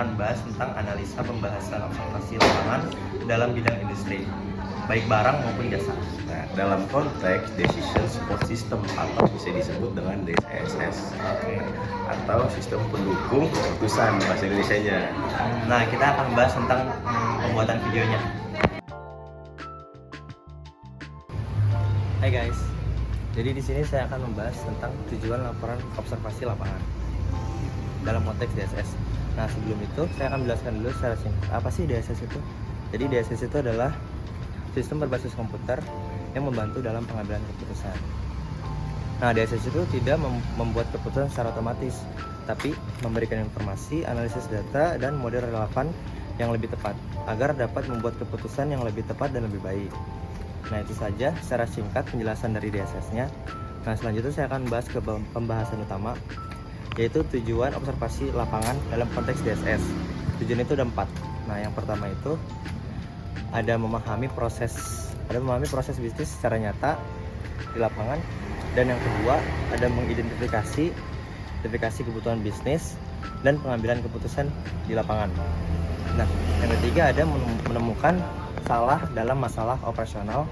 akan bahas tentang analisa pembahasan observasi lapangan dalam bidang industri, baik barang maupun jasa. Nah, dalam konteks Decision Support System atau bisa disebut dengan DSS atau sistem pendukung keputusan bahasa Indonesianya. Nah, kita akan bahas tentang pembuatan videonya. Hai guys, jadi di sini saya akan membahas tentang tujuan laporan observasi lapangan dalam konteks DSS. Nah, sebelum itu saya akan menjelaskan dulu secara singkat apa sih DSS itu. Jadi DSS itu adalah sistem berbasis komputer yang membantu dalam pengambilan keputusan. Nah, DSS itu tidak membuat keputusan secara otomatis, tapi memberikan informasi, analisis data, dan model relevan yang lebih tepat agar dapat membuat keputusan yang lebih tepat dan lebih baik. Nah, itu saja secara singkat penjelasan dari DSS-nya. Nah, selanjutnya saya akan bahas ke pembahasan utama, yaitu tujuan observasi lapangan dalam konteks DSS. Tujuan itu ada 4. Nah, yang pertama itu ada memahami proses bisnis secara nyata di lapangan, dan yang kedua ada mengidentifikasi kebutuhan bisnis dan pengambilan keputusan di lapangan. Nah, yang ketiga ada menemukan salah dalam masalah operasional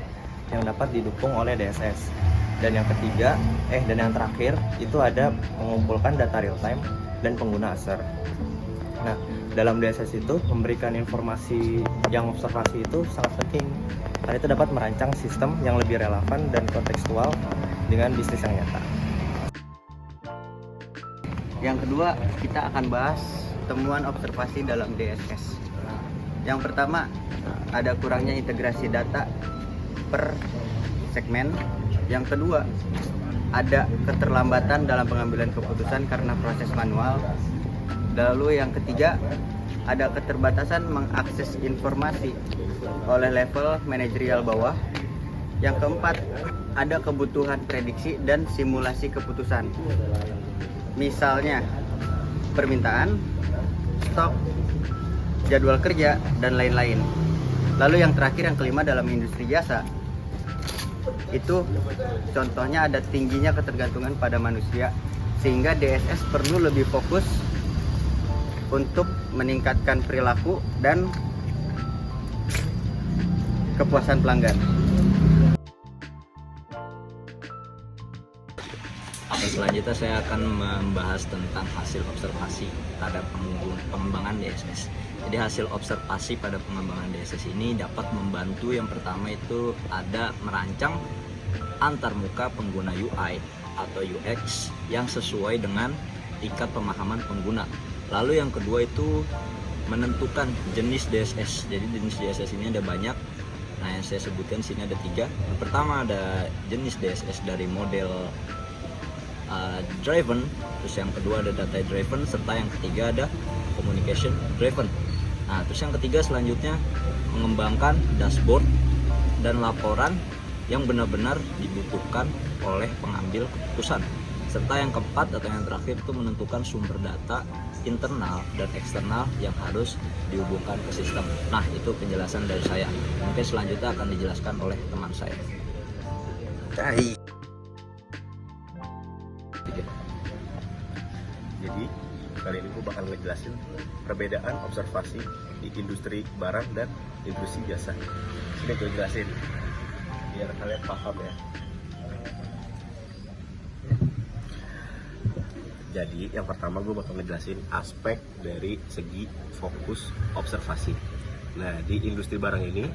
yang dapat didukung oleh DSS. Dan yang terakhir itu ada mengumpulkan data real time dan pengguna Azure. Nah, dalam DSS itu memberikan informasi yang observasi itu sangat penting, karena itu dapat merancang sistem yang lebih relevan dan kontekstual dengan bisnis yang nyata. Yang kedua, kita akan bahas temuan observasi dalam DSS. Yang pertama, ada kurangnya integrasi data per segmen. Yang kedua, ada keterlambatan dalam pengambilan keputusan karena proses manual. Lalu yang ketiga, ada keterbatasan mengakses informasi oleh level manajerial bawah. Yang keempat, ada kebutuhan prediksi dan simulasi keputusan. Misalnya, permintaan, stok, jadwal kerja, dan lain-lain. Lalu yang terakhir, yang kelima, dalam industri jasa, itu contohnya ada tingginya ketergantungan pada manusia, sehingga DSS perlu lebih fokus untuk meningkatkan perilaku dan kepuasan pelanggan. Selanjutnya saya akan membahas tentang hasil observasi pada pengembangan DSS. Jadi hasil observasi pada pengembangan DSS ini dapat membantu, yang pertama itu ada merancang antarmuka pengguna UI atau UX yang sesuai dengan tingkat pemahaman pengguna. Lalu yang kedua itu menentukan jenis DSS. Jadi jenis DSS ini ada banyak. Nah, yang saya sebutkan sini ada 3. Yang pertama ada jenis DSS dari model driven, terus yang kedua ada data driven, serta yang ketiga ada communication driven. Nah, terus yang ketiga selanjutnya mengembangkan dashboard dan laporan yang benar-benar dibutuhkan oleh pengambil keputusan. Serta yang keempat atau yang terakhir itu menentukan sumber data internal dan eksternal yang harus dihubungkan ke sistem. Nah, itu penjelasan dari saya. Mungkin selanjutnya akan dijelaskan oleh teman saya. Jadi kali ini gue bakal ngejelasin perbedaan observasi di industri barang dan industri jasa. Sini gue jelasin biar kalian paham ya. Jadi yang pertama gue bakal ngejelasin aspek dari segi fokus observasi. Nah, di industri barang ini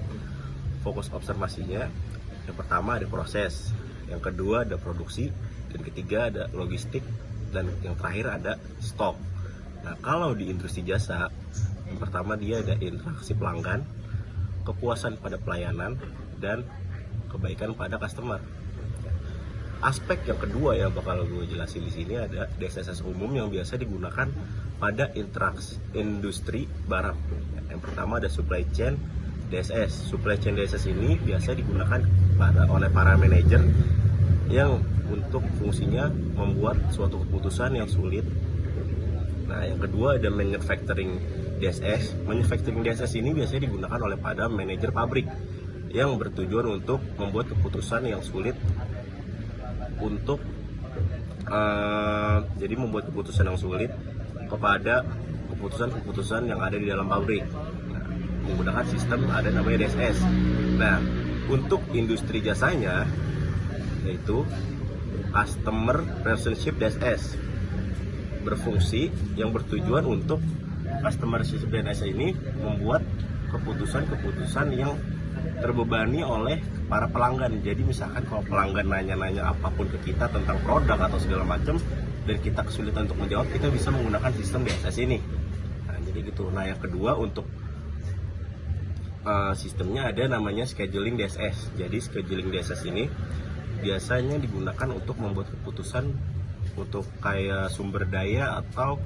fokus observasinya yang pertama ada proses, yang kedua ada produksi, dan ketiga ada logistik, dan yang terakhir ada stok. Nah, kalau di industri jasa, yang pertama dia ada interaksi pelanggan, kepuasan pada pelayanan, dan kebaikan pada customer. Aspek yang kedua yang bakal gue jelasin di sini ada DSS umum yang biasa digunakan pada interaksi industri barang. Yang pertama ada supply chain DSS. Supply chain DSS ini biasa digunakan oleh para manajer yang untuk fungsinya membuat suatu keputusan yang sulit. Nah, yang kedua ada manufacturing DSS. Manufacturing DSS ini biasanya digunakan oleh para manajer pabrik yang bertujuan untuk membuat keputusan yang sulit jadi membuat keputusan yang sulit kepada keputusan-keputusan yang ada di dalam pabrik. Nah, menggunakan sistem ada namanya DSS. Nah, untuk industri jasanya yaitu Customer Relationship DSS berfungsi yang bertujuan untuk Customer Relationship DSS ini membuat keputusan-keputusan yang terbebani oleh para pelanggan. Jadi misalkan kalau pelanggan nanya-nanya apapun ke kita tentang produk atau segala macam dan kita kesulitan untuk menjawab, kita bisa menggunakan sistem DSS ini. Nah, jadi gitu. Nah, yang kedua untuk sistemnya ada namanya scheduling DSS. Jadi scheduling DSS ini biasanya digunakan untuk membuat keputusan untuk kayak sumber daya atau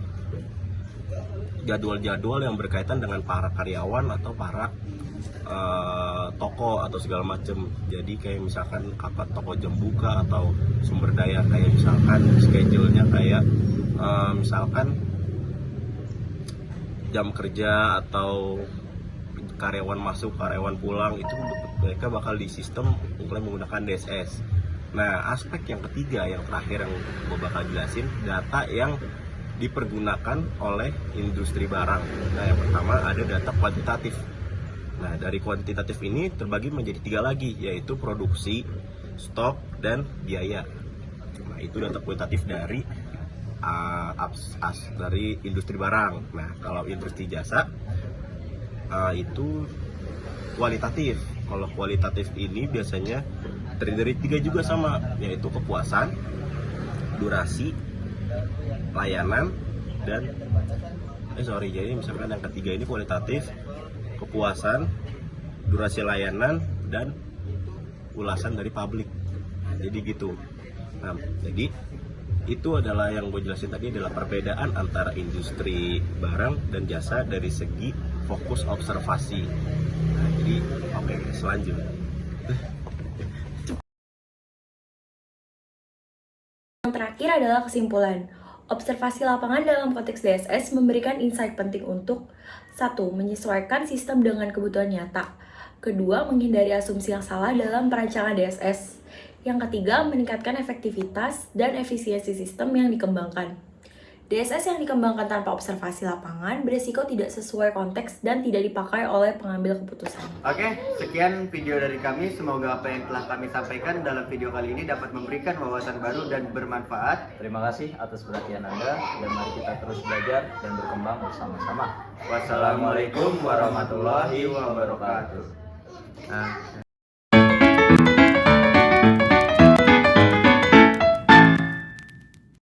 jadwal-jadwal yang berkaitan dengan para karyawan atau para toko atau segala macam. Jadi kayak misalkan kapan toko jam buka atau sumber daya kayak misalkan schedule-nya kayak misalkan jam kerja atau karyawan masuk, karyawan pulang, itu mereka bakal di sistem menggunakan DSS. Nah, aspek yang ketiga, yang terakhir yang gue bakal jelasin, data yang dipergunakan oleh industri barang. Nah, yang pertama ada data kuantitatif. Nah, dari kuantitatif ini terbagi menjadi 3 lagi, yaitu produksi, stok, dan biaya. Nah, itu data kuantitatif dari industri barang. Nah, kalau industri jasa itu kualitatif. Kalau kualitatif ini biasanya terdiri dari 3 juga sama, yaitu kepuasan, durasi, layanan, dan jadi misalkan yang ketiga ini kualitatif, kepuasan, durasi layanan, dan ulasan dari publik. Nah, jadi gitu. Nah, jadi itu adalah yang gue jelasin tadi, adalah perbedaan antara industri barang dan jasa dari segi fokus observasi. Nah, jadi oke, selanjutnya. Yang terakhir adalah kesimpulan. Observasi lapangan dalam konteks DSS memberikan insight penting untuk 1. Menyesuaikan sistem dengan kebutuhan nyata. 2. Menghindari asumsi yang salah dalam perancangan DSS. Yang ketiga, meningkatkan efektivitas dan efisiensi sistem yang dikembangkan. DSS yang dikembangkan tanpa observasi lapangan beresiko tidak sesuai konteks dan tidak dipakai oleh pengambil keputusan. Oke, sekian video dari kami. Semoga apa yang telah kami sampaikan dalam video kali ini dapat memberikan wawasan baru dan bermanfaat. Terima kasih atas perhatian Anda dan mari kita terus belajar dan berkembang bersama-sama. Wassalamualaikum warahmatullahi wabarakatuh. Nah.